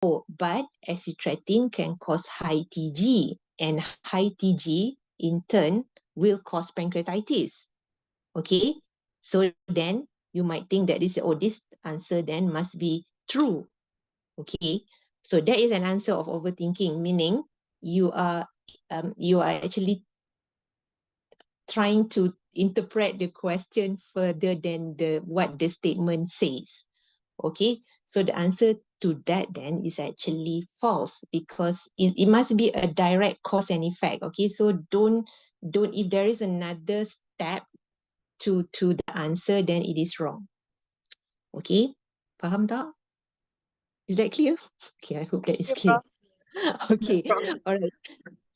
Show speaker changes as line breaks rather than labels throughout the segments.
Oh, but acitretin can cause high TG, and high TG in turn will cause pancreatitis. Okay, so then you might think that this answer then must be true. Okay, so that is an answer of overthinking, meaning you are actually trying to interpret the question further than what the statement says. Okay, so the answer to that then is actually false, because it must be a direct cause and effect. Okay, so don't if there is another step to the answer, then it is wrong. Okay, faham tak? Is that clear? Okay, I hope that is clear. Okay, all right.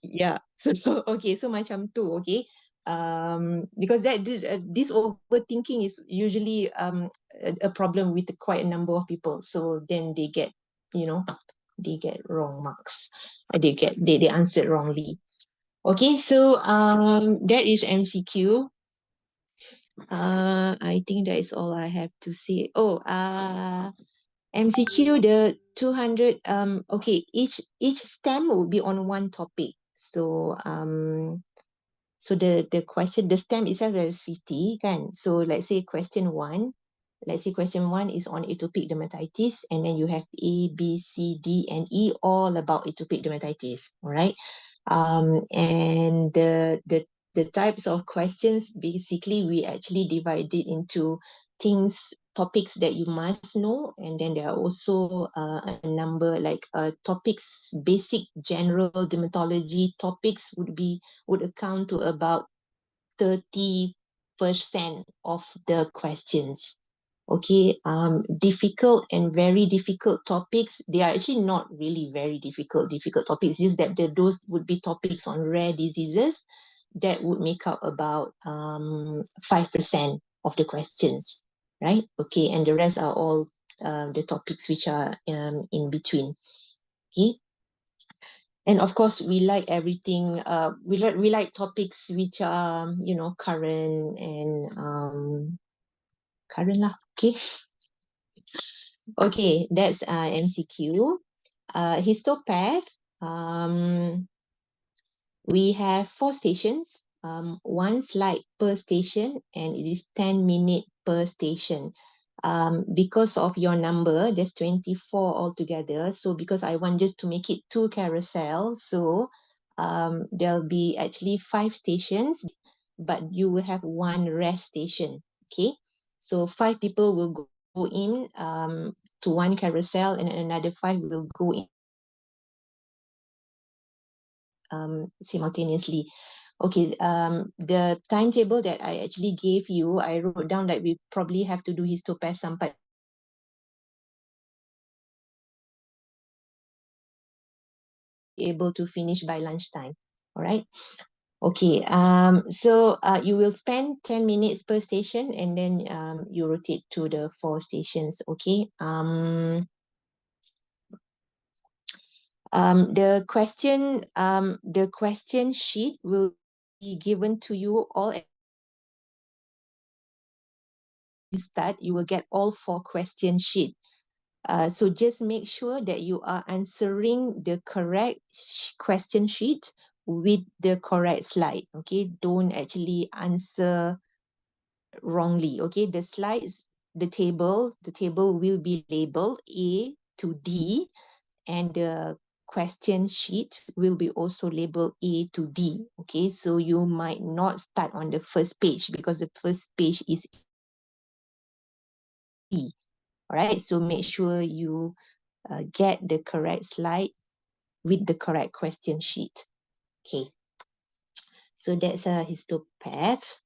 Yeah, so okay, so macam tu. Okay, because this overthinking is usually a problem with quite a number of people, so then they get, they get wrong marks. They answered wrongly. Okay, so that is MCQ. I think that is all I have to say. Oh, MCQ, the 200, okay, each stem will be on one topic. So so the question, the stem itself is 50, kan? So let's say question one is on atopic dermatitis, and then you have A, B, C, D, and E, all about atopic dermatitis. All right. And the types of questions, basically we actually divide it into topics that you must know, and then there are also a number like topics, basic general dermatology topics would account to about 30% of the questions. Okay, difficult and very difficult topics, they are actually not really very difficult topics, just that those would be topics on rare diseases that would make up about 5% of the questions, right? Okay, and the rest are all the topics which are in between. Okay, and of course we like everything, we like topics which are current and current lah. Okay. Okay, that's MCQ. Histopath, we have 4 stations, 1 slide per station, and it is 10 minutes per station. Because of your number, there's 24 altogether. So because I want just to make it 2 carousel, so there'll be actually 5 stations, but you will have 1 rest station. Okay, so 5 people will go in to 1 carousel, and another 5 will go in simultaneously. Okay, the timetable that I actually gave you, I wrote down that we probably have to do histopath sampai able to finish by lunchtime. All right. Okay, so you will spend 10 minutes per station, and then you rotate to the 4 stations. Okay. The question sheet will be given to you all. You start, you will get all 4 question sheet. So just make sure that you are answering the correct question sheet with the correct slide. Okay, don't actually answer wrongly. Okay, the slides, the table will be labeled A to D, and the question sheet will be also labeled A to D. Okay, so you might not start on the first page because the first page is E. All right, so make sure you get the correct slide with the correct question sheet. Okay, so that's a histopath.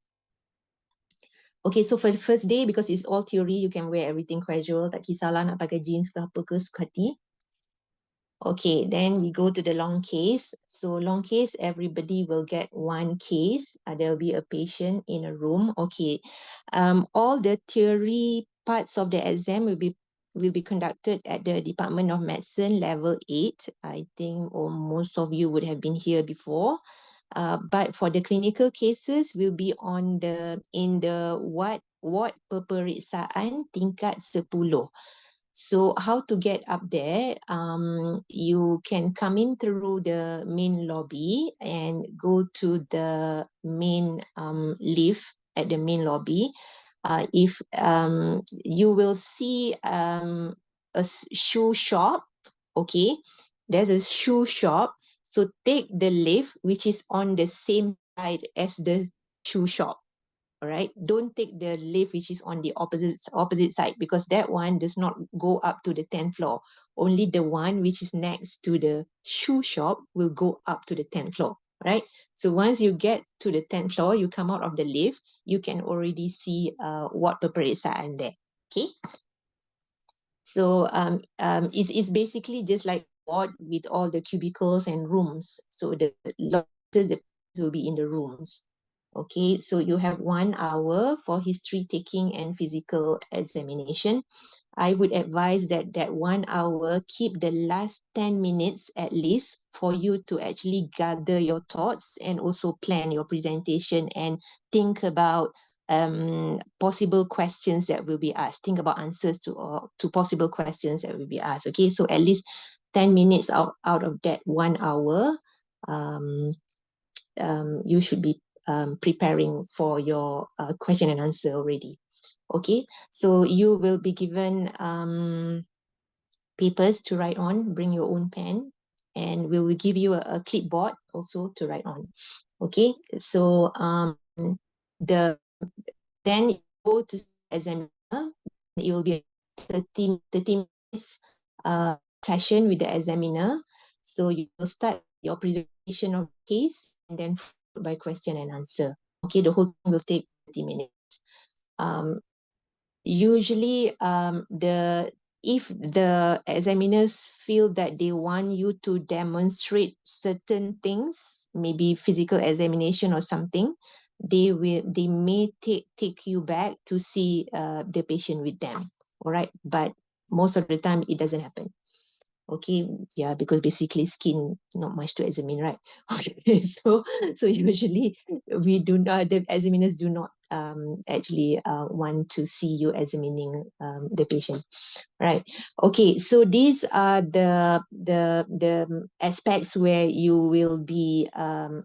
Okay, so for the first day, because it's all theory, you can wear everything casual, tak kisahlah nak pakai jeans ke apa ke, suka hati. Okay, then we go to the long case. So long case, everybody will get 1 case. There will be a patient in a room. Okay, all the theory parts of the exam will be conducted at the Department of Medicine level 8. I think most of you would have been here before. But for the clinical cases, will be in the ward peperiksaan tingkat 10. So how to get up there? You can come in through the main lobby and go to the main lift at the main lobby. If you will see a shoe shop, okay, there's a shoe shop. So take the lift, which is on the same side as the shoe shop. All right, don't take the lift which is on the opposite side, because that one does not go up to the 10th floor. Only the one which is next to the shoe shop will go up to the 10th floor, right? So once you get to the 10th floor, you come out of the lift, you can already see what operates are in there. Okay, so it's basically just like ward with all the cubicles and rooms. So the will be in the rooms. Okay, so you have 1 hour for history taking and physical examination. I would advise that 1 hour, keep the last 10 minutes at least for you to actually gather your thoughts and also plan your presentation and think about possible questions that will be asked. Think about answers to possible questions that will be asked. Okay, so at least 10 minutes out of that 1 hour, you should be preparing for your question and answer already. Okay, so you will be given papers to write on, bring your own pen, and we will give you a clipboard also to write on. Okay, so the then you go to examiner. It will be a 30 minutes session with the examiner. So you will start your presentation of the case and then followed by question and answer. Okay, the whole thing will take 30 minutes. Usually if the examiners feel that they want you to demonstrate certain things, maybe physical examination or something, they may take you back to see the patient with them. All right, but most of the time it doesn't happen. Okay, yeah, because basically skin not much to examine, right? Okay, so usually the examiners do not actually want to see you examining the patient, right? Okay, so these are the aspects where you will be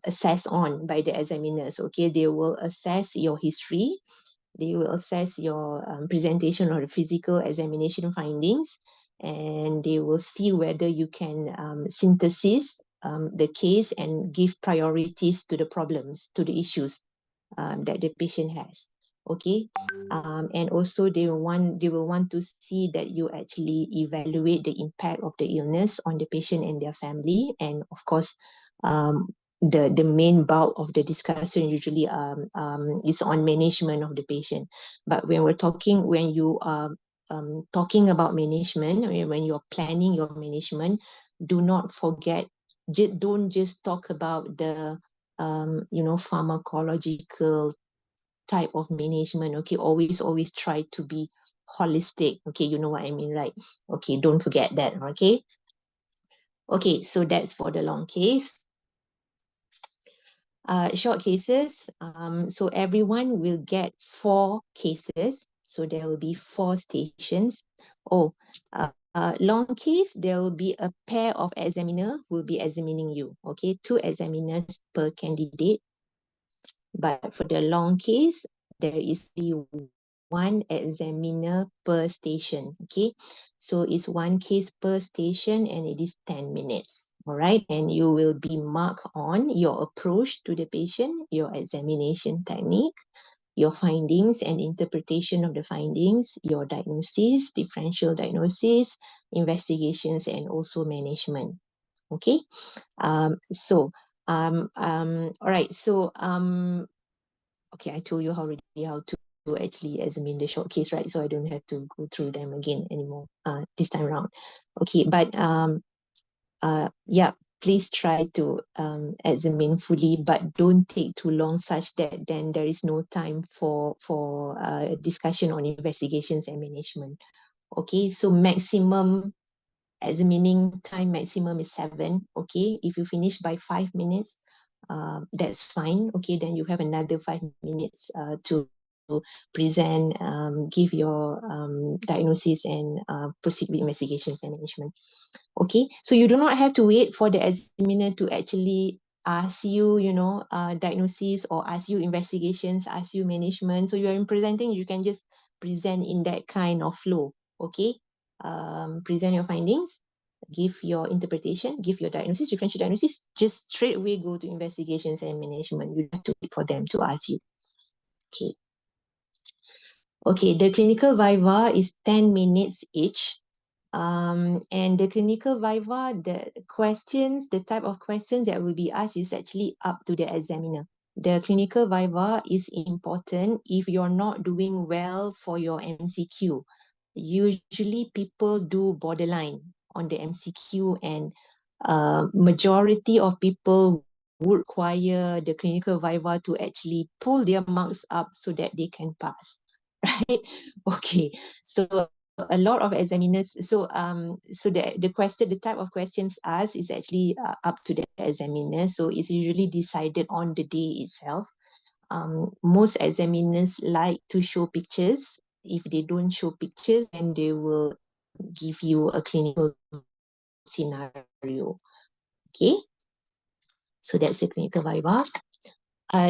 assessed on by the examiners. Okay, they will assess your history, they will assess your presentation or the physical examination findings, and they will see whether you can synthesize the case and give priorities to the problems, to the issues that the patient has. Okay, and also they will want to see that you actually evaluate the impact of the illness on the patient and their family, and of course, the main bulk of the discussion usually is on management of the patient. But when you are talking about management, I mean, when you're planning your management, do not forget, don't just talk about the pharmacological type of management. Okay, always try to be holistic. Okay, you know what I mean, right? Okay, don't forget that. Okay, so that's for the long case. Short cases, so everyone will get 4 cases, so there will be 4 stations. Long case, there will be a pair of examiner who will be examining you. Okay, 2 examiners per candidate. But for the long case, there is the 1 examiner per station. Okay, so it's 1 case per station and it is 10 minutes. All right, and you will be marked on your approach to the patient, your examination technique, your findings and interpretation of the findings, your diagnosis, differential diagnosis, investigations, and also management. Okay, all right, so okay, I told you how to actually examine the short case, right? So I don't have to go through them again anymore this time around. Okay, but yeah, please try to examine fully, but don't take too long, such that then there is no time for discussion on investigations and management. Okay, so maximum examining time maximum is 7. Okay, if you finish by 5 minutes, that's fine. Okay, then you have another 5 minutes to present, give your diagnosis, and proceed with investigations and management. Okay, so you do not have to wait for the examiner to actually ask you, diagnosis, or ask you investigations, ask you management. So you are in presenting, you can just present in that kind of flow. Okay, present your findings, give your interpretation, give your diagnosis, differential diagnosis, just straight away go to investigations and management. You don't have to wait for them to ask you. Okay. Okay, the clinical viva is 10 minutes each. And the clinical viva, the questions, the type of questions that will be asked is actually up to the examiner. The clinical viva is important if you're not doing well for your MCQ. Usually people do borderline on the MCQ, and majority of people would require the clinical viva to actually pull their marks up so that they can pass, right? Okay, so a lot of examiners, so the question, the type of questions asked is actually up to the examiner, so it's usually decided on the day itself. Most examiners like to show pictures. If they don't show pictures, then they will give you a clinical scenario. Okay, so that's the clinical viva.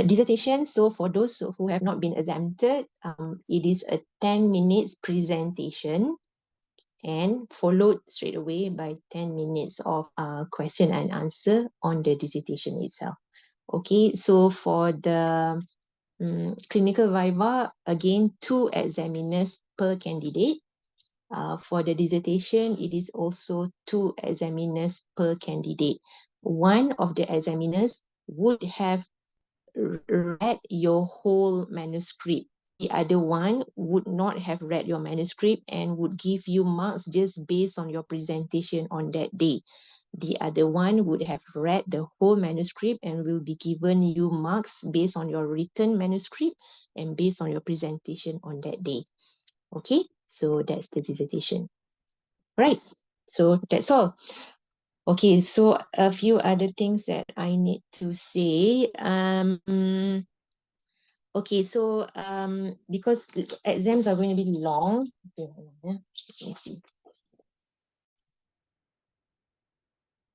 Dissertation, so for those who have not been exempted, it is a 10 minutes presentation and followed straight away by 10 minutes of question and answer on the dissertation itself. Okay, so for the clinical viva, again, 2 examiners per candidate. For the dissertation, it is also 2 examiners per candidate. One of the examiners would have read your whole manuscript. The other one would not have read your manuscript and would give you marks just based on your presentation on that day. The other one would have read the whole manuscript and will be given you marks based on your written manuscript and based on your presentation on that day. Okay, so that's the dissertation. Right, so that's all. Okay, so a few other things that I need to say. Okay, so because the exams are going to be long. Okay, let me see.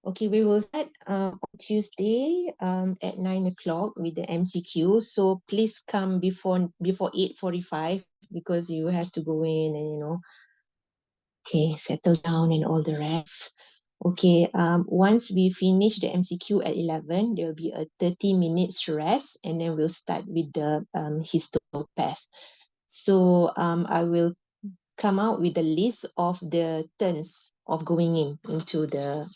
Okay, we will start on Tuesday at 9 o'clock with the MCQ. So please come before 8:45 because you have to go in and okay, settle down and all the rest. Okay, once we finish the MCQ at 11, there will be a 30 minutes rest, and then we'll start with the histopath. So I will come out with a list of the turns of going into the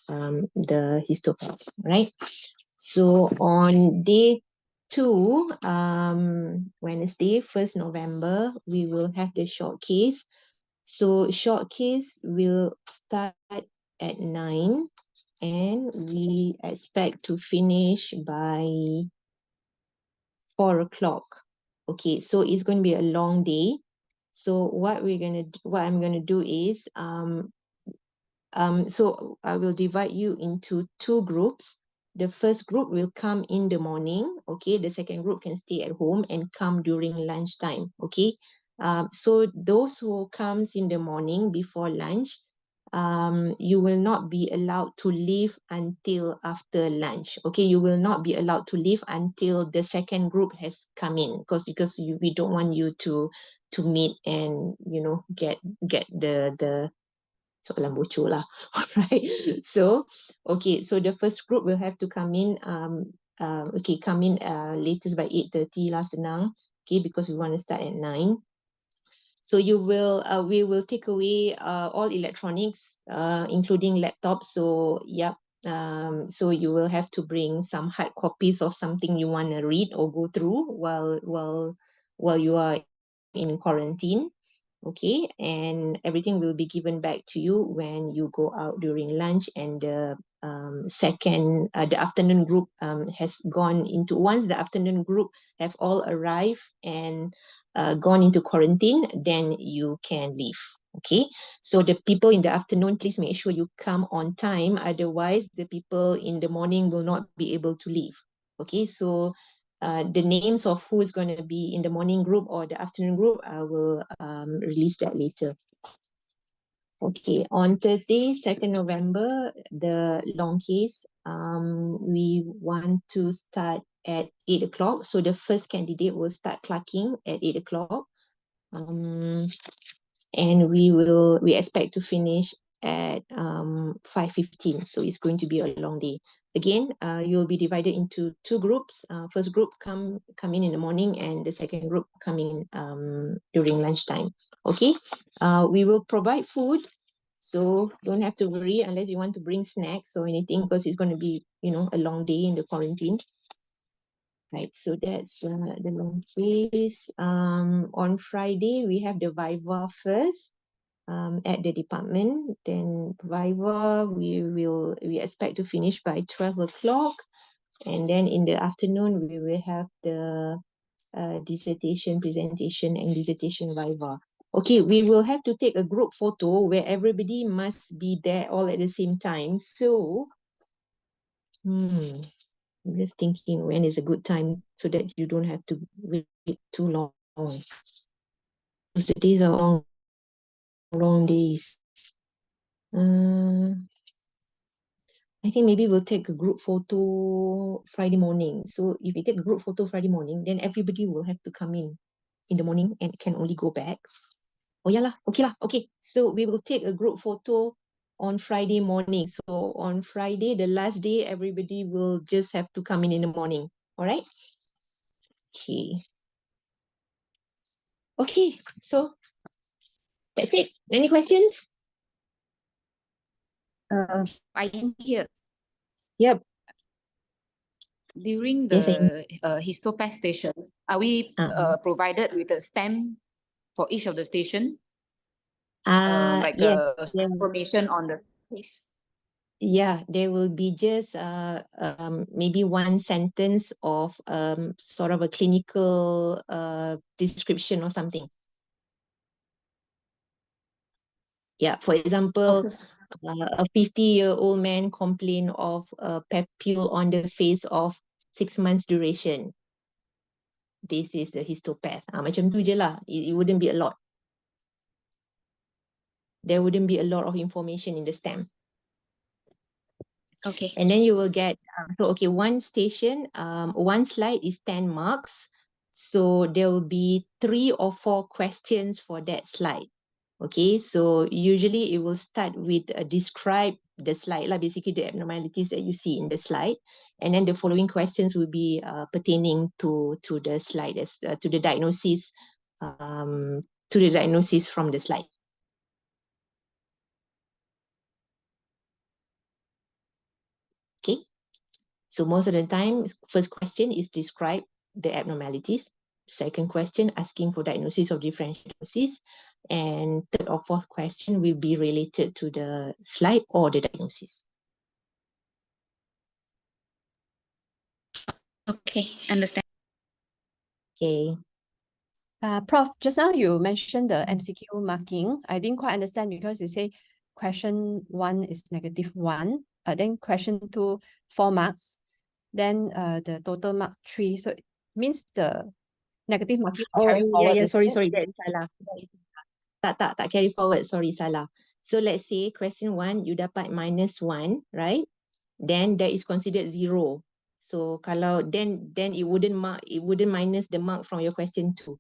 histopath, right? So on day 2, Wednesday, 1st November, we will have the showcase. So showcase will start at 9 and we expect to finish by 4 o'clock. Okay, so it's going to be a long day. So what I'm gonna do is so I will divide you into 2 groups. The first group will come in the morning. Okay, the second group can stay at home and come during lunchtime. Okay, so those who comes in the morning before lunch, you will not be allowed to leave until after lunch. Okay, you will not be allowed to leave until the second group has come in, because we don't want you to meet and get the soalan bocor lah. Alright, so okay, so the first group will have to come in come in latest by 8:30 lah, senang. Okay, because we want to start at 9. So we will take away all electronics, including laptops. So yep, so you will have to bring some hard copies of something you want to read or go through while you are in quarantine. Okay, and everything will be given back to you when you go out during lunch, and the the afternoon group has gone into, once the afternoon group have all arrived and gone into quarantine, then you can leave. Okay, so the people in the afternoon, please make sure you come on time, otherwise the people in the morning will not be able to leave. Okay, so the names of who is going to be in the morning group or the afternoon group, I will release that later. Okay, on Thursday, 2nd November, the long case, we want to start at 8 o'clock. So the first candidate will start clerking at 8 o'clock. And we expect to finish at 5:15. So it's going to be a long day. Again, you'll be divided into two groups. First group come in the morning, and the second group coming during lunchtime. Okay, we will provide food, so don't have to worry unless you want to bring snacks or anything, because it's going to be, a long day in the quarantine. Right, so that's the long case. On Friday, we have the Viva first at the department. Then Viva, we expect to finish by 12 o'clock. And then in the afternoon, we will have the dissertation presentation and dissertation Viva. Okay, we will have to take a group photo where everybody must be there all at the same time. So, I'm just thinking when is a good time so that you don't have to wait too long. Because the days are long days. I think maybe we'll take a group photo Friday morning. So if we take a group photo Friday morning, then everybody will have to come in the morning and can only go back. Oh yeah lah, okay lah, okay. So we will take a group photo on Friday morning. So on Friday, the last day, everybody will just have to come in the morning. All right? Okay. Okay, so that's it. Any questions?
I am here.
Yep.
During
Yes,
the histopath station, are we provided with a stamp for each of the station? Like
yes,
information on the case?
Yeah, there will be just maybe one sentence of sort of a clinical description or something. Yeah, for example, a 50-year-old man complained of a papule on the face of 6 months duration. This is the histopath. Macam tu je lah. It wouldn't be a lot. There wouldn't be a lot of information in the stamp.
Okay.
And then you will get, one station, one slide is 10 marks. So there will be 3 or 4 questions for that slide. Okay, so usually it will start with describe the slide, basically the abnormalities that you see in the slide. And then the following questions will be pertaining to the slide, to the diagnosis from the slide. Okay, so most of the time, first question is describe the abnormalities. Second question, asking for diagnosis of differential diagnosis. And third or fourth question will be related to the slide or the diagnosis.
Okay, understand.
Okay.
Prof, just now you mentioned the MCQ marking. I didn't quite understand because you say question 1 is -1, then question 2, 4 marks, then the total mark 3. So it means the negative marking carry forward.
Sorry, that is salah. Tak carry forward, sorry, salah. So let's say question 1, you dapat -1, right? Then that is considered 0. So kalau then it wouldn't minus the mark from your question 2.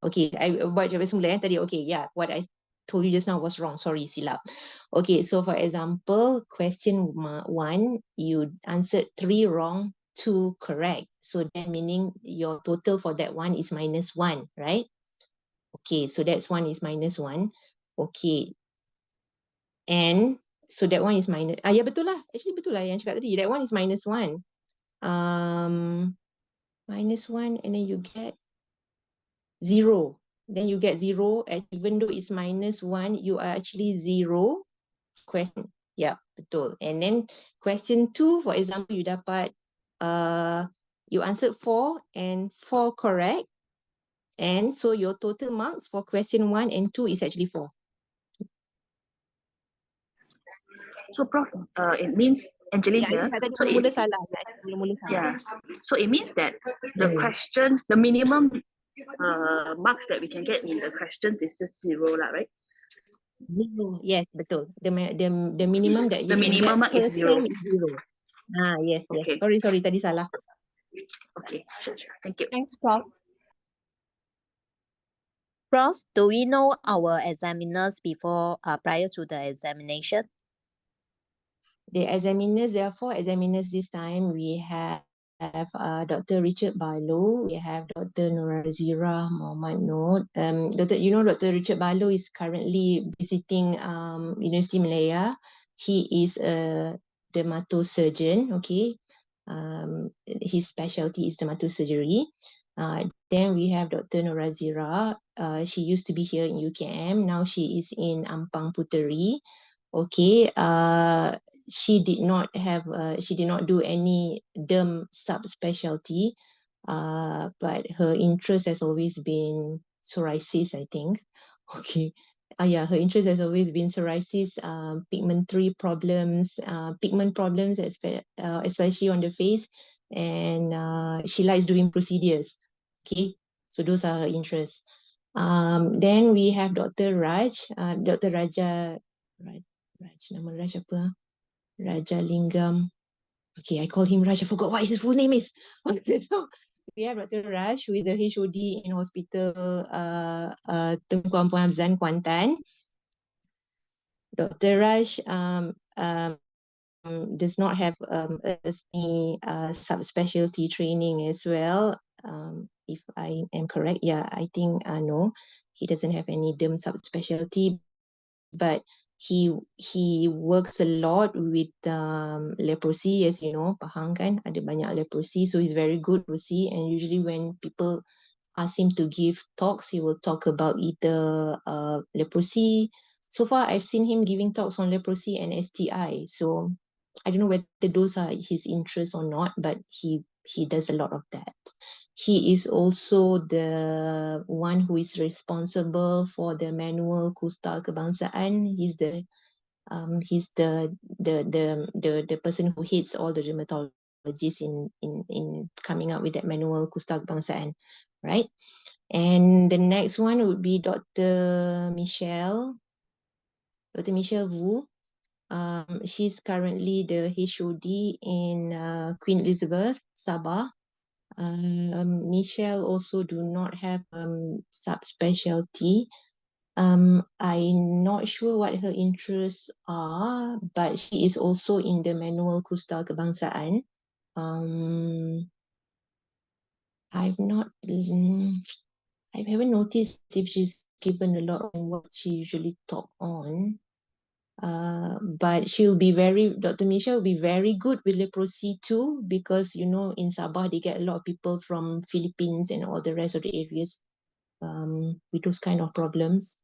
Okay, I buat jawapan semula tadi. Okay, yeah, what I told you just now was wrong. Sorry, silap. Okay, so for example, question 1, you answered 3 wrong, 2 correct. So that meaning your total for that one is -1, right? Okay, so that's one is -1. Okay. And so that one is minus. Ya betul lah. Actually betul lah yang cakap tadi. That one is -1. -1 and then you get 0. Then you get 0, and even though it's -1, you are actually 0. Question, yeah, betul. And then question 2, for example, you dapat, you answered 4 and 4 correct. And so your total marks for question 1 and 2 is actually 4.
So Prof, it means Angeline
Ya,
here.
tadi
So
mula-mula
it,
salah. Mula-mula salah.
yeah. So it means that the question, the minimum marks that we can get in the questions is just 0 lah, right?
Yes, betul. The minimum that you
The
can
minimum
get
mark
per
is 0.
stem is 0. Yes, yes.
Okay.
Sorry, tadi salah.
Okay, sure. Thank you.
Thanks, Prof.
Prof, do we know our examiners before prior to the examination?
The examiners, there are 4 examiners this time. We have Dr. Richard Barlow, we have Dr. Norazira Muhammad Noor. Dr. Richard Barlow is currently visiting University Malaya. He is a dermatosurgeon, okay. His specialty is dermatosurgery. Then we have Dr. Norazira. She used to be here in UKM. Now she is in Ampang Puteri. Okay. She did not do any derm subspecialty, but her interest has always been psoriasis, I think. Okay. Her interest has always been psoriasis, pigment problems, especially on the face, and she likes doing procedures. Okay, so those are her interests. Then we have Dr. Raj, Dr. Raja, nama Raj apa? Raja Lingam. Okay, I call him Raj. I forgot what his full name is. So we have Dr. Raj, who is a HOD in Hospital Tengku Ampang Hamzan, Kuantan. Dr. Raj does not have any subspecialty training as well. If I am correct, yeah, I think no, he doesn't have any derm subspecialty, but he works a lot with leprosy, as you know, Pahang kan ada banyak leprosy, so he's very good with leprosy. And usually when people ask him to give talks, he will talk about either leprosy. So far, I've seen him giving talks on leprosy and STI. So I don't know whether those are his interests or not, but he does a lot of that. He is also the one who is responsible for the manual Kusta Kebangsaan. He's the person who heads all the dermatologists in coming up with that manual Kusta Kebangsaan, right? And the next one would be Dr. Michelle Wu. She's currently the HOD in Queen Elizabeth, Sabah. Michelle also do not have subspecialty. I'm not sure what her interests are, but she is also in the manual Kusta Kebangsaan. I haven't noticed if she's given a lot on what she usually talk on. But Dr. Michelle will be very good with leprosy too, because you know in Sabah they get a lot of people from Philippines and all the rest of the areas with those kind of problems.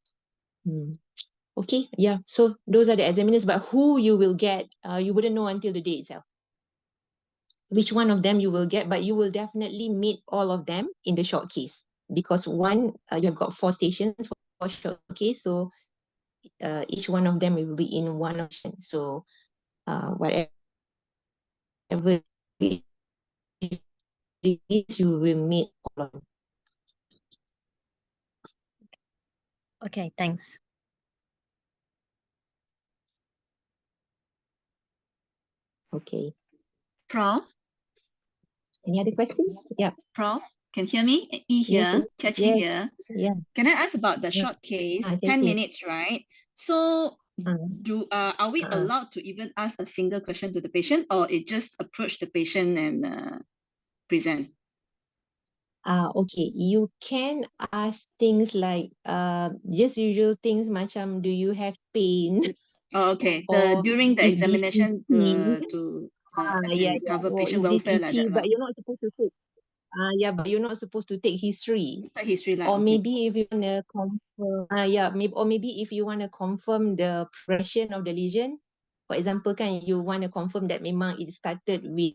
Okay, yeah, so those are the examiners, but who you will get, you wouldn't know until the day itself. Which one of them you will get, but you will definitely meet all of them in the showcase, because one, you have got 4 stations for showcase, so each one of them will be in one option. So whatever it is, you will meet all of them.
Okay, thanks.
Okay.
Prof?
Any other questions? Yeah.
Prof, can you hear me? E here,
Yes,
Chia here.
Yeah.
Can I ask about the
Yeah.
short case?
Chia
10
Chia.
minutes, right? So are we
Uh-uh.
allowed to even ask a single question to the patient, or it just approach the patient and present?
Okay, you can ask things like just usual things macam do you have pain?
Oh, okay.
Or
During the
is this
examination
itchy?
to
Yeah,
cover
or
patient
is this
welfare like
itchy?
that.
But you're not supposed to take. But you're not supposed to take history.
Like history like,
Or
okay.
maybe if you wanna confirm, maybe if you wanna confirm the progression of the lesion, for example, kan you wanna confirm that memang it started with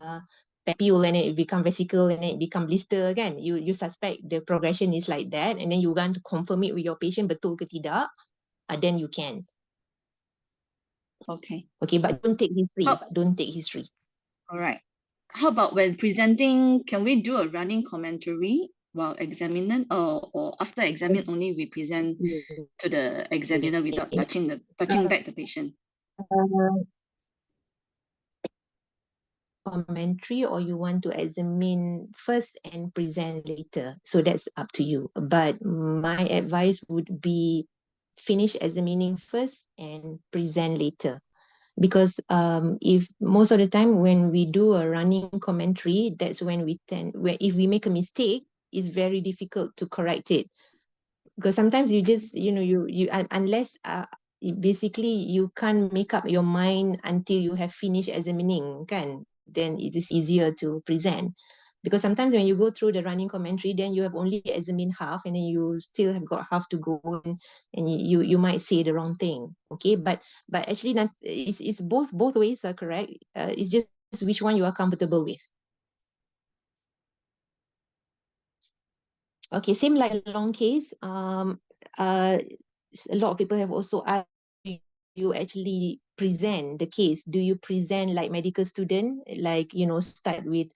papule and then it become vesicle and then it become blister, kan? You suspect the progression is like that, and then you want to confirm it with your patient betul ke tidak, then you can.
Okay.
Okay, but don't take history.
Oh.
Don't take history.
All right. How about when presenting, can we do a running commentary while examining, or after examine only we present to the examiner without touching back the patient?
Commentary, or you want to examine first and present later, so that's up to you, but my advice would be finish examining first and present later, because if most of the time when we do a running commentary, that's when if we make a mistake, it's very difficult to correct it, because sometimes you just unless basically you can't make up your mind until you have finished examining, kan, then it is easier to present. Because sometimes when you go through the running commentary, then you have only examined half, and then you still have got half to go, and you might say the wrong thing. Okay, but actually it's both ways are correct. It's just which one you are comfortable with. Okay, same like long case. A lot of people have also asked, you actually present the case? Do you present like medical student, like, start with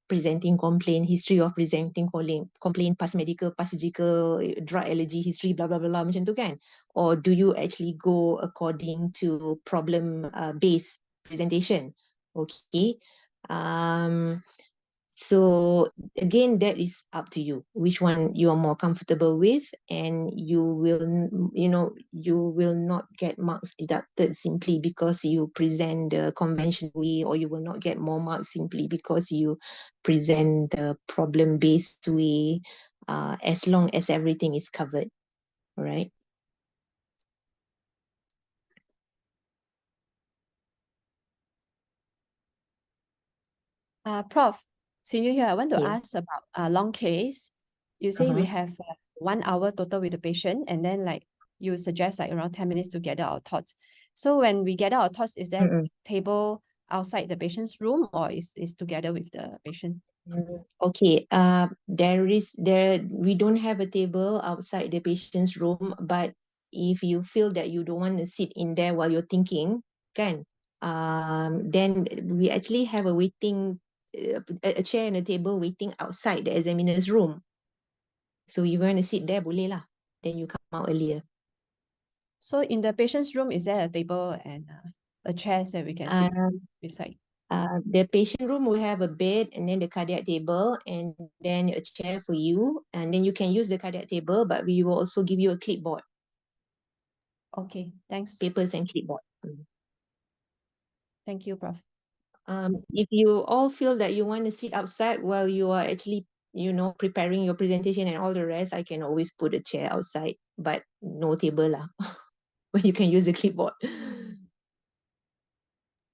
presenting complaint, history of presenting complaint, past medical, past surgical, drug allergy history, blah, blah, blah, macam tu kan? Or do you actually go according to problem based presentation? Okay. So again, that is up to you, which one you are more comfortable with, and you will not get marks deducted simply because you present the conventional way, or you will not get more marks simply because you present the problem-based way, as long as everything is covered, all right?
Prof, senior here, I want to
Yeah.
ask about long case. You say we have 1 hour total with the patient, and then like you suggest like around 10 minutes to gather our thoughts. So when we gather our thoughts, is there a table outside the patient's room, or is together with the patient?
Okay, we don't have a table outside the patient's room, but if you feel that you don't want to sit in there while you're thinking, kan, then we actually have a chair and a table waiting outside the examiner's room. So you want to sit there, boleh lah. Then you come out earlier.
So in the patient's room, is there a table and a chair that we can sit beside?
The patient room will have a bed, and then the cardiac table, and then a chair for you, and then you can use the cardiac table, but we will also give you a clipboard.
Okay, thanks.
Papers and clipboard.
Thank you, Prof.
If you all feel that you want to sit outside while you are actually, preparing your presentation and all the rest, I can always put a chair outside, but no table lah. But you can use the clipboard.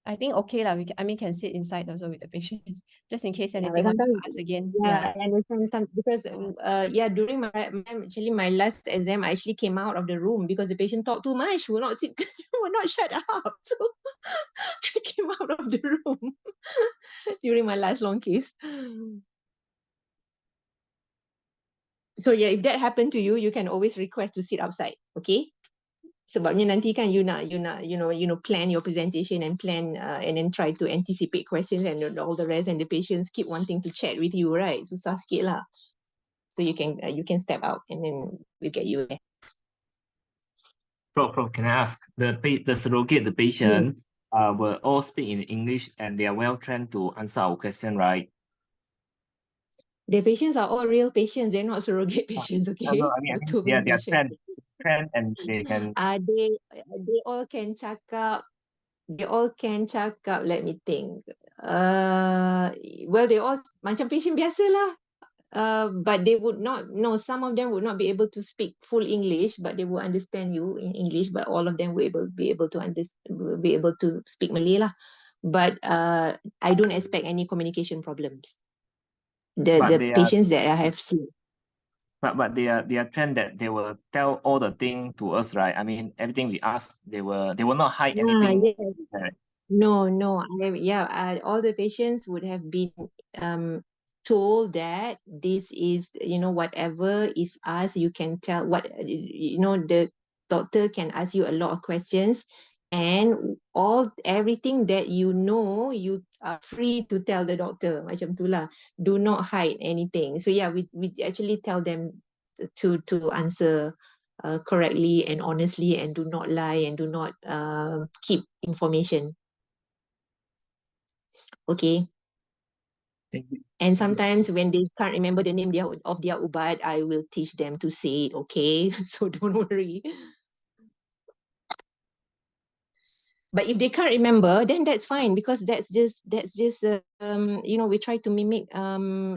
I think okay lah. Can sit inside also with the patient, just in case anything
but
want to
sometimes,
ask again.
I understand some, because during my last exam, I actually came out of the room because the patient talked too much, would not shut up. So I came out of the room during my last long case. So yeah, if that happened to you, you can always request to sit outside, okay? Sebabnya nanti kan you nak plan your presentation and plan and then try to anticipate questions and all the rest, and the patients keep wanting to chat with you, right? Susah sikit lah. So you can step out, and then we'll get you there.
Prof, can I ask, the surrogate, the patient, will all speak in English and they are well trained to answer our question, right?
The patients are all real patients. They're not surrogate patients, okay?
No, I mean they are trained and they can.
They all can cakap. They all can cakap. Let me think. Well, they all macam patient biasa lah. But they would not. No, some of them would not be able to speak full English, but they will understand you in English. But all of them will be able to speak Malay lah. But I don't expect any communication problems. The patients that I have seen.
But they are trained that they will tell all the thing to us, right? I mean, everything we ask, they will not hide anything.
Yes. No. All the patients would have been told that this is, whatever is asked, you can tell what, the doctor can ask you a lot of questions, and everything that you know, you are free to tell the doctor. Macam tu lah. Do not hide anything. So yeah, we actually tell them to answer correctly and honestly, and do not lie, and do not keep information. Okay.
Thank you.
And sometimes when they can't remember the name of their ubat, I will teach them to say it, okay? So don't worry. But if they can't remember, then that's fine, because that's just you know, we try to mimic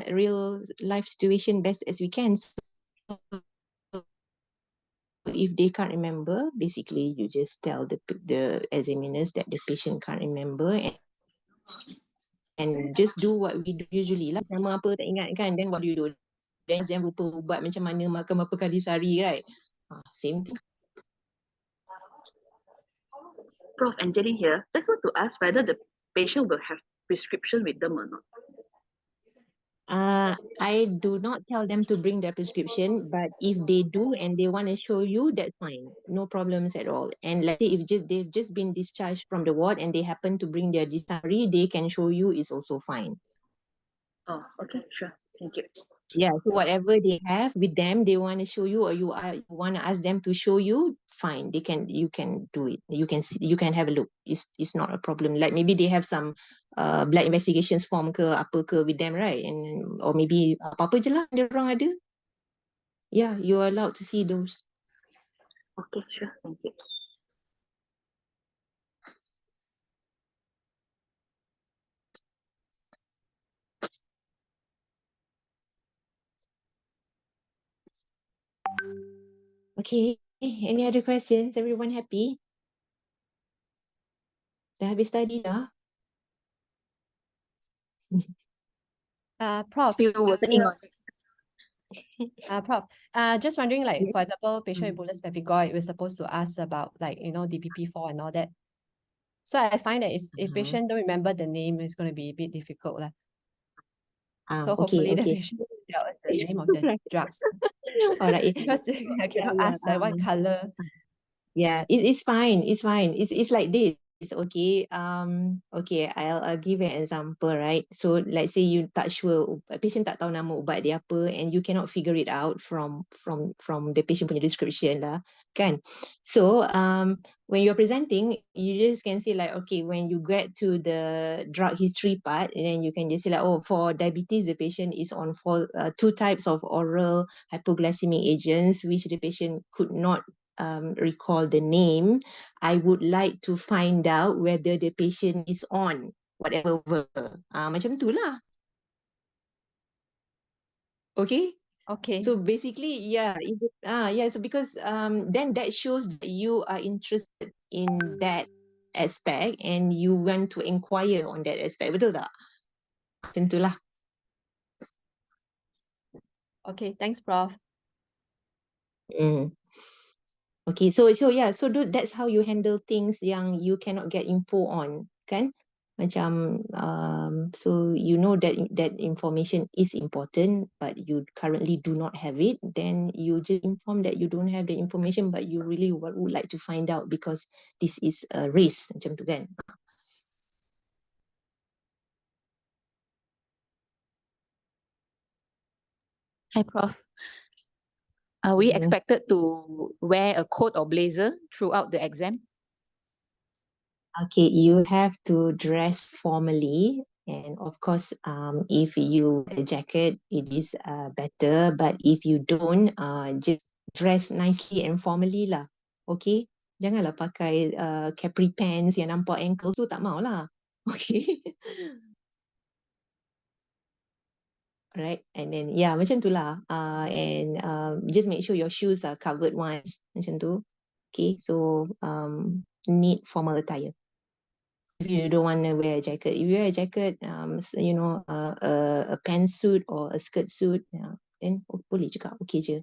real life situation best as we can. So if they can't remember, basically you just tell the examiners that the patient can't remember, and just do what we do usually lah. Nama apa tak ingat kan, then what do you do? Then exam rupa ubat macam mana, makan berapa kali sehari, right? Same thing.
Prof. Angeline here. Just want to ask whether the patient will have prescription with them or not.
I do not tell them to bring their prescription, but if they do and they want to show you, that's fine. No problems at all. And let's say if they've just been discharged from the ward and they happen to bring their diary, they can show you, is also fine.
Oh, okay, sure. Thank you.
Yeah, so whatever they have with them, they want to show you, or you want to ask them to show you, fine. You can do it. You can see, you can have a look. It's not a problem. Like maybe they have some blood investigations form ke apa ke with them, right? And or maybe apa-apa je lah dia orang ada. Yeah, you are allowed to see those.
Okay, sure. Thank you.
Okay, any other questions? Everyone happy? Dah habis study dah?
Prof.
Still working on it.
Prof, just wondering, like,
Yes.
for example, patient with bullous pemphigoid, we're supposed to ask about, like, you know, DPP4 and all that. So I find that if patient don't remember the name, it's going to be a bit difficult lah. So hopefully the patient will tell us the name of the
Right.
drugs.
All right.
Because I cannot ask what color.
Yeah, it's fine. It's fine. It's like this. It's okay. Okay, I'll give an example, right? So let's say you tak sure, patient tak tahu nama ubat dia apa, and you cannot figure it out from the patient punya description lah, kan? So when you're presenting, you just can say like, okay, when you get to the drug history part, and then you can just say like, oh, for diabetes, the patient is on 2 types of oral hypoglycemic agents, which the patient could not recall the name. I would like to find out whether the patient is on whatever. Macam tu lah. Okay?
Okay.
So basically, yeah, so because then that shows that you are interested in that aspect and you want to inquire on that aspect. Betul tak? Macam tu lah.
Okay, thanks, Prof.
Okay, so yeah, so that's how you handle things yang you cannot get info on, kan? Macam so you know that information is important, but you currently do not have it, then you just inform that you don't have the information, but you really would like to find out because this is a risk, macam tu kan?
Hi, Prof. Are we expected to wear a coat or blazer throughout the exam?
Okay, you have to dress formally, and of course, if you wear a jacket, it is better. But if you don't, just dress nicely and formally lah. Okay, janganlah pakai capri pants yang nampak ankle tu, tak mau lah. Okay. Right, and then yeah, macam tu lah. And just make sure your shoes are covered once, macam tu. Okay, so need formal attire. If you don't want to wear a jacket, if you wear a jacket, so, you know, a pantsuit or a skirt suit, yeah, then boleh juga, okay je.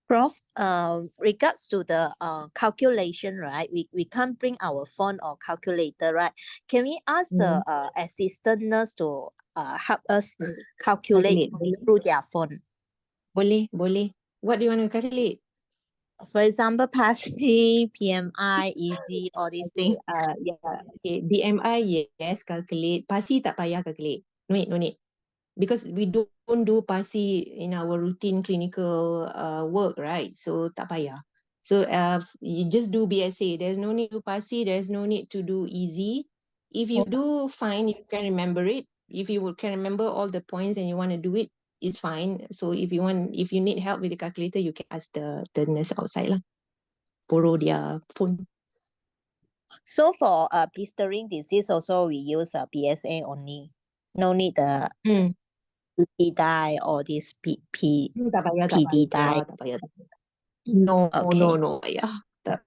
Prof, regards to the calculation, right? We can't bring our phone or calculator, right? Can we ask the assistant nurse to help us calculate through their phone?
Boleh. What do you want to calculate?
For example, PASI, PMI, easy, all these things.
Okay, BMI, yes, calculate. PASI tak payah calculate. No need. Because we don't do PASI in our routine clinical work, right? So tak payah. So you just do BSA. There's no need to PASI. There's no need to do easy. If you do, fine. You can remember it. If you can remember all the points and you want to do it, it's fine. So if you need help with the calculator, you can ask the nurse outside lah. Borrow their phone.
So for blistering disease also we use BSA only. No need the PD dye or this
Tak payah,
PD dye.
tak payah. No,
Okay.
no, tak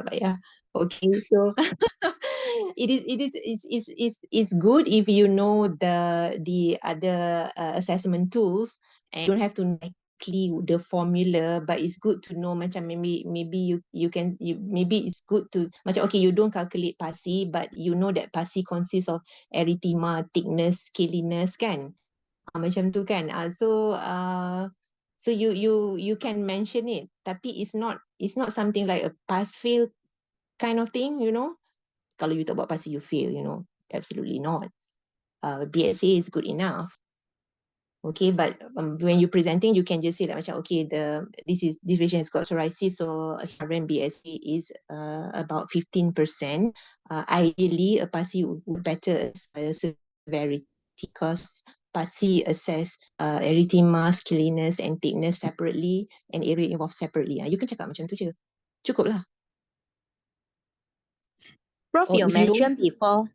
payah. Okay, so it's good if you know the other assessment tools and you don't have to know exactly the formula, but it's good to know macam maybe maybe it's good to macam okay, you don't calculate PASI, but you know that PASI consists of erythema, thickness, scaliness kan. Macam tu kan. So you can mention it, tapi it's not something like a pass fail kind of thing, you know. Kalau you tak buat PASI, you fail, you know. Absolutely not. BSA is good enough. Okay, but when you're presenting, you can just say like macam okay, this patient has got psoriasis, so current BSA is about 15%. Ideally, a PASI would better severity because PASI assess erythema, scaliness and thickness separately and area involved separately. You can cakap macam tu je. Cukup lah.
Prof,
Or
you
if you
mentioned
don't-
before.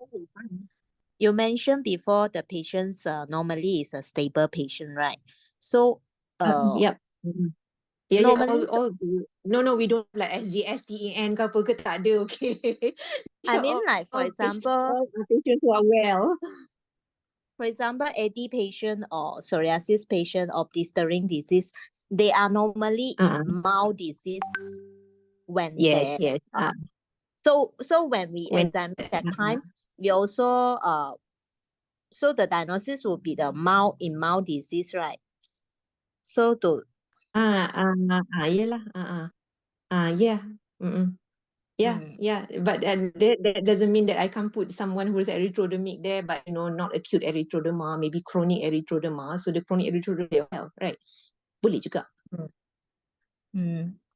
You mentioned before the patients normally is a stable patient, right? So
Yep. Yeah,
normally
no, we don't like SGS, TEN ke apa ke, tak ada, okay.
I mean like for example,
patients who are well.
for example, AD patient or psoriasis patient or blistering disease, they are normally in mild disease when
Yes.
So when we
When-
examine that time, we also so the diagnosis will be the mild disease, right? So to
yelah. Yeah. Yeah. But that doesn't mean that I can't put someone who's erythrodermic there, but you know, not acute erythroderma, maybe chronic erythroderma. So the chronic erythroderma, they well, right? Boleh juga.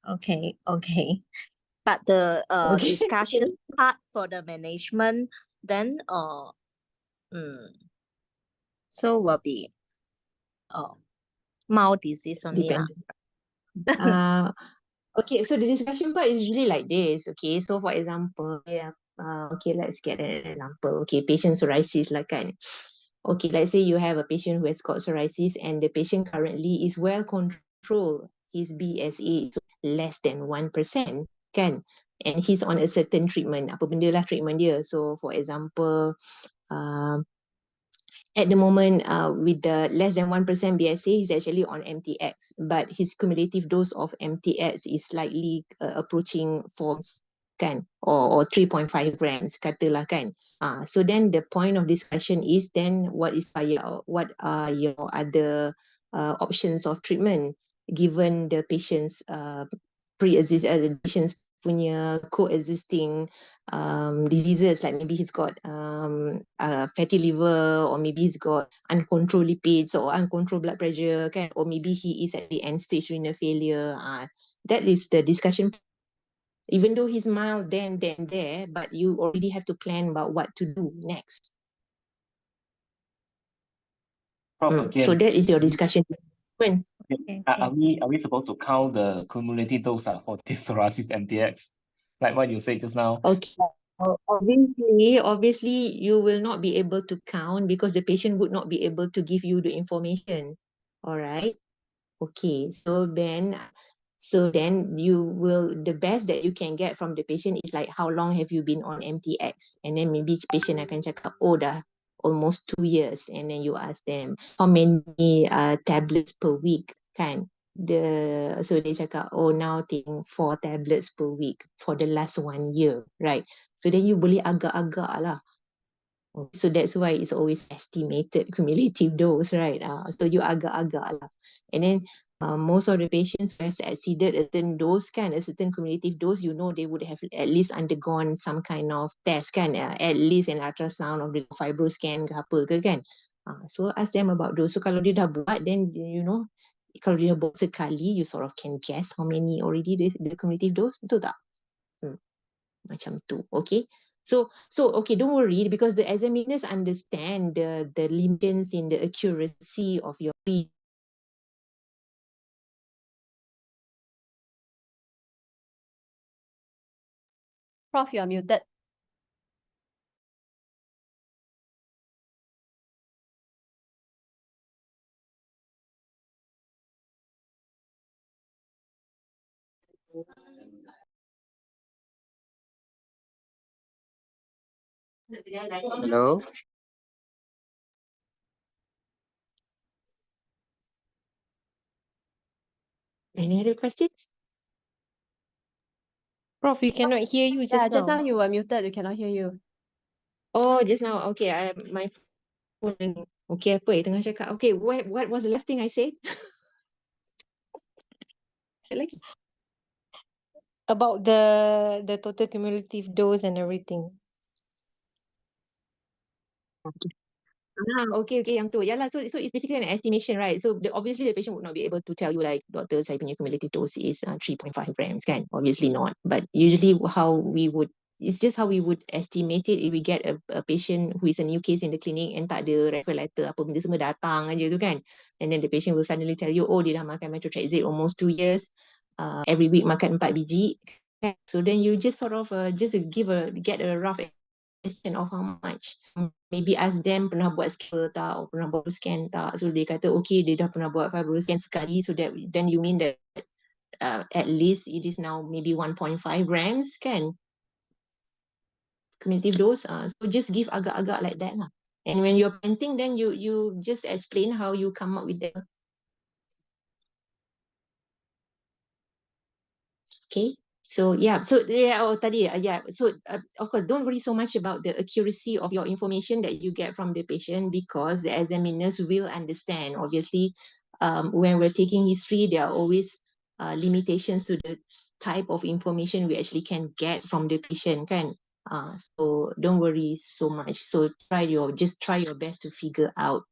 Okay. But the
Okay.
discussion part for the management, then so will be mild disease only lah.
Okay, so the discussion part is usually like this. Okay, so for example, okay, let's get an example. Okay, patient psoriasis lah kan. Okay, let's say you have a patient who has got psoriasis and the patient currently is well controlled. His BSA is less than 1%, kan? And he's on a certain treatment. Apa benda lah treatment dia. So for example, at the moment, with the less than 1% BSA, he's actually on MTX, but his cumulative dose of MTX is slightly approaching 4 kan, or 3.5 grams, katalah kan. So then the point of discussion is then what are your other options of treatment given the patient's patient's punya coexisting diseases, like maybe he's got fatty liver, or maybe he's got uncontrolled lipids or uncontrolled blood pressure, okay? Or maybe he is at the end stage renal failure. That is the discussion. Even though he's mild then there, but you already have to plan about what to do next. So that is your discussion. When?
Are we supposed to count the cumulative dose for this psoriasis MTX, like what you said just now?
Okay. Obviously, you will not be able to count because the patient would not be able to give you the information. All right. Okay. So then the best that you can get from the patient is like, how long have you been on MTX? And then maybe patient akan cakap, oh dah almost 2 years. And then you ask them, how many tablets per week, kan? So they cakap, oh now taking 4 tablets per week for the last 1 year, right? So then you boleh agak-agak lah. So that's why it's always estimated cumulative dose, right? So you agak-agak lah. And then most of the patients who has exceeded a certain dose, a certain cumulative dose, they would have at least undergone some kind of test, at least an ultrasound of the fibroscan ke apa ke kan. So ask them about those. So kalau dia dah buat, then kalau dia buat sekali, you sort of can guess how many already the cumulative dose, betul tak? Macam tu, okay? So okay, don't worry, because the examiners understand the limitations in the accuracy of your read.
Prof, you are muted.
Hello.
Any other questions?
Prof, we cannot hear you just
Just now
now.
you were muted, we cannot hear you.
Oh, just now. Okay, my phone. Okay, apa tengah cakap? Okay, what was the last thing I said?
About the total cumulative dose and everything.
Okay, yang tu. Yeah lah, so it's basically an estimation, right? So obviously the patient would not be able to tell you like, doctor, saya punya cumulative dose is 3.5 grams, kan? Obviously not. But usually it's just how we would estimate it if we get a patient who is a new case in the clinic and tak ada referral letter, apa benda semua datang aja tu kan. And then the patient will suddenly tell you, oh, dia dah makan methotrexate almost 2 years, every week makan 4 biji. So then you just sort of just get a rough estimate of how much. Maybe ask them pernah buat scan tak, or pernah buat scan tak. So dia kata okay, dia dah pernah buat fibroscan sekali, so that then you mean that at least it is now maybe 1.5 grams kan, cumulative dose. So just give agak-agak like that lah. And when you're painting, then you just explain how you come up with that. Okay. So tadi so of course don't worry so much about the accuracy of your information that you get from the patient, because the examiners will understand. Obviously, when we're taking history, there are always limitations to the type of information we actually can get from the patient, kan? So don't worry so much. So just try your best to figure out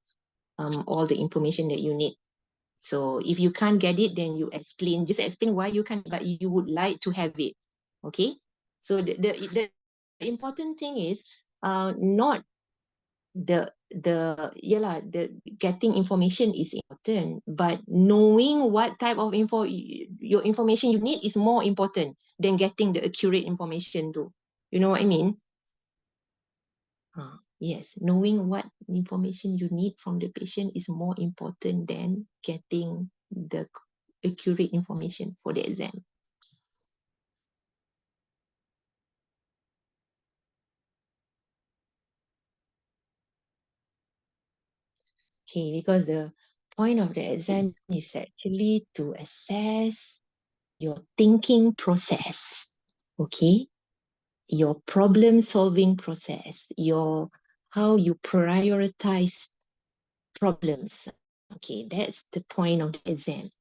all the information that you need. So if you can't get it, then just explain why you can't, but you would like to have it. Okay. So the important thing is not the getting information is important, but knowing what type of your information you need is more important than getting the accurate information too. You know what I mean? Yes, knowing what information you need from the patient is more important than getting the accurate information for the exam. Okay, because the point of the exam is actually to assess your thinking process, okay? Your problem solving process, how you prioritize problems. Okay, that's the point of the exam.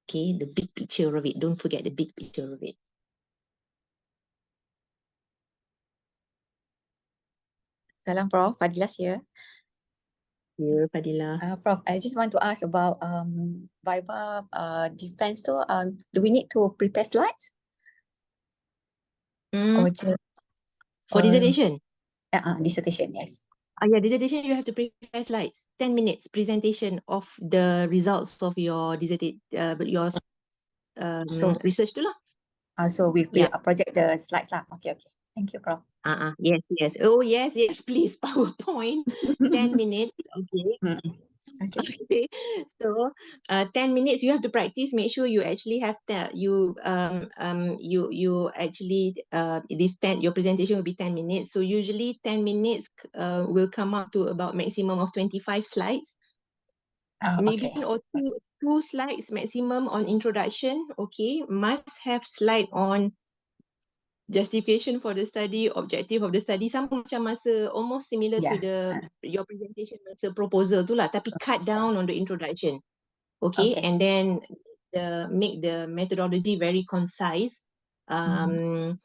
Okay, the big picture of it. Don't forget the big picture of it.
Salam Prof, Fadilas here.
Yeah, Fadila.
Prof, I just want to ask about Viva defense. So, do we need to prepare slides? Or just,
for dissertation?
Dissertation, yes.
Yeah, dissertation you have to prepare slides. 10 minutes presentation of the results of your research tu lah.
So we project the slides lah. Okay. Thank you, Prof.
Yes. Oh, yes, please. PowerPoint. 10 minutes. Okay. Okay. So 10 minutes you have to practice. Make sure you actually have that. You actually your presentation will be 10 minutes. So usually 10 minutes will come up to about maximum of 25 slides. Maybe or two slides maximum on introduction. Okay. Must have slide on justification for the study, objective of the study, sama macam masa almost similar to your presentation masa proposal tu lah, tapi cut down on the introduction. Okay,
Okay.
and then make the methodology very concise. And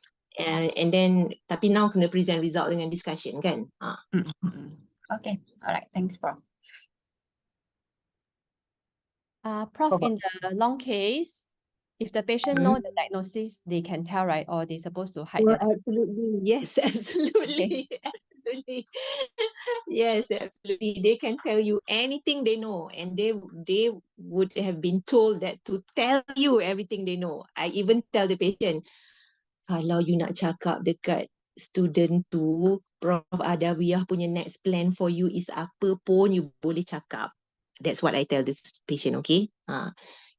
then tapi now kena present result dengan discussion kan.
Okay, all right, thanks, Prof.
Prof, in the long case, if the patient know the diagnosis, they can tell, right? Or they supposed to hide
Oh,
their diagnosis?
absolutely. Yes, absolutely. Absolutely. Yes, absolutely. They can tell you anything they know, and they would have been told that to tell you everything they know. I even tell the patient, kalau you nak cakap dekat student tu, Prof Adawiyah punya next plan for you is apa pun, you boleh cakap. That's what I tell this patient, okay?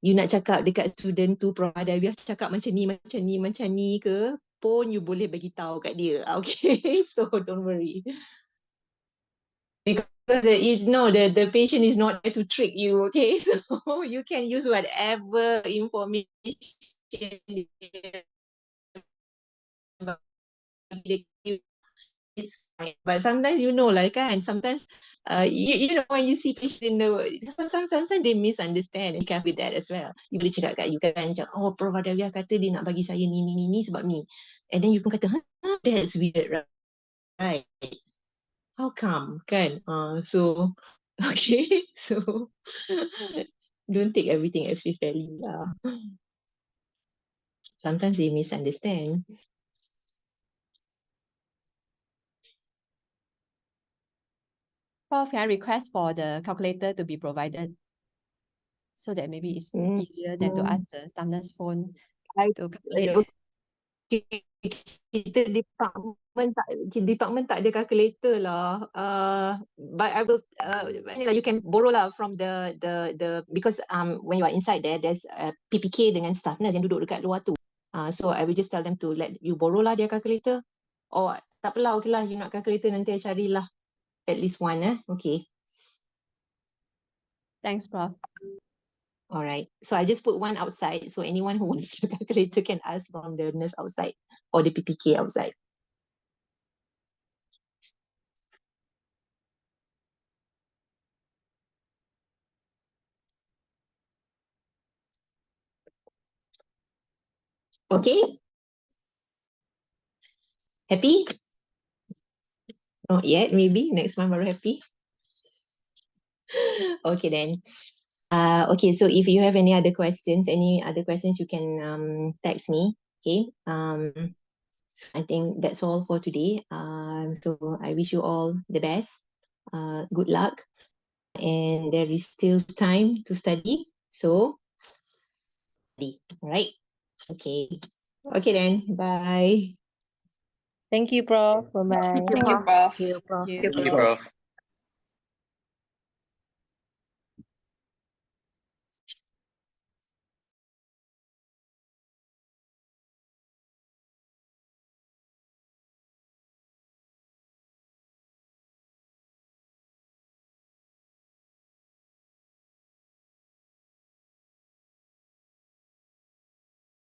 You nak cakap dekat student tu, Prof Adawiyah cakap macam ni ke, pun you boleh bagi tahu kat dia, okay? So don't worry. Because the patient is not there to trick you, okay? So you can use whatever information it's fine. But sometimes like kan, sometimes you know when you see patient in the sometimes they misunderstand, and you can with that as well. You boleh cakap kat you kan, oh Prof Adawiyah kata dia nak bagi saya ni sebab ni, and then you pun kata that's weird, right? How come kan? So okay, so don't take everything as face value lah. Sometimes they misunderstand.
Prof, can I request for the calculator to be provided so that maybe it's easier than to ask the staff nurse phone to calculate?
Kita department tak ada calculator lah. But I will you can borrow lah from the because when you are inside there's a PPK dengan staff nurse yang duduk dekat luar tu. So I will just tell them to let you borrow lah their calculator. Or tak apalah, okay lah, you nak calculator nanti I carilah at least one okay.
Thanks, Prof.
All right. So I just put one outside, so anyone who wants the calculator can ask from the nurse outside or the PPK outside. Okay. Happy? Not yet, maybe next month we're happy. Okay then. Okay, so if you have any other questions, you can text me. Okay. I think that's all for today. So I wish you all the best. Good luck. And there is still time to study. So study. All right. Okay. Okay then. Bye.
Thank you, Prof. Bye-bye.
Thank you, Prof.
Thank you, Prof.
Thank you.
Thank you, Prof.